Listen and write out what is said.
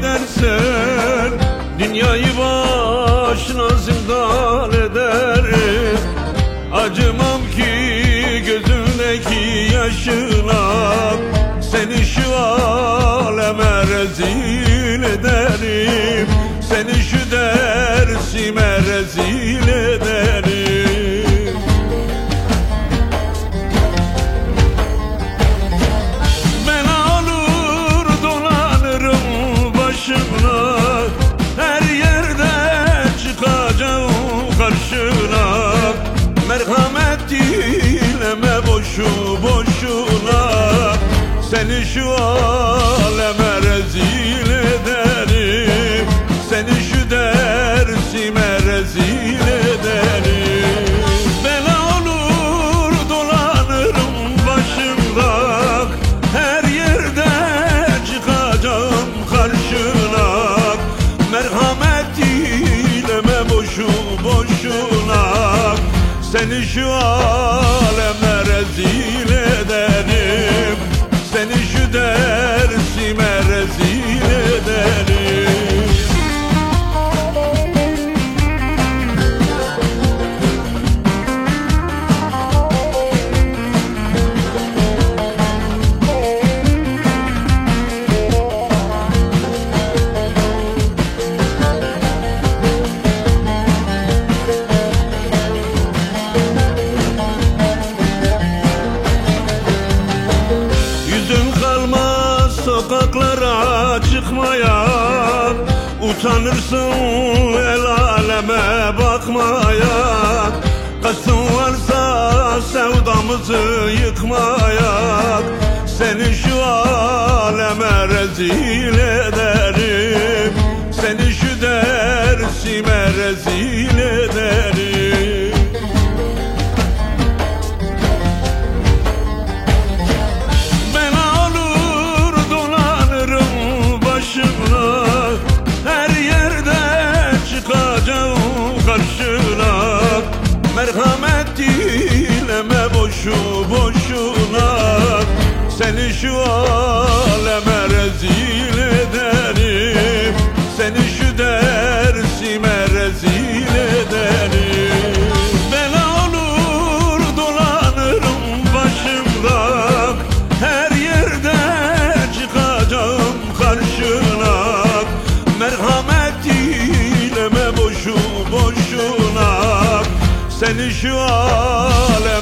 gidersen dünyayı başına zindan ederim. Acımam ki gözündeki yaşına, seni şu aleme rezil ederim. Seni şu dersime rezil ederim. Bela olur dolanırım başımla, her yerde çıkacağım karşına. Merhamet dileme boşu boşuna, seni şu aleme rezil ederim. Seni şu dersime rezil ederim. Bela olur dolanırım başımda, her yerde çıkacağım karşına. Merhamet dileme boşu boşuna, seni şu aleme rezil ederim. Seni şu dersime rezil ederim. Sokaklara çıkmaya, utanırsın el aleme bakmaya. Kastın varsa sevdamızı yıkmaya, seni şu aleme rezil ederim. Seni şu dersime rezil ederim. Merhamet dileme boşu boşuna, seni şu aleme rezil ederim. Seni şu dersime rezil ederim. Bela olur dolanırım başımda, her yerde çıkacağım karşına. Merhamet dileme boşu boşuna, seni şu alem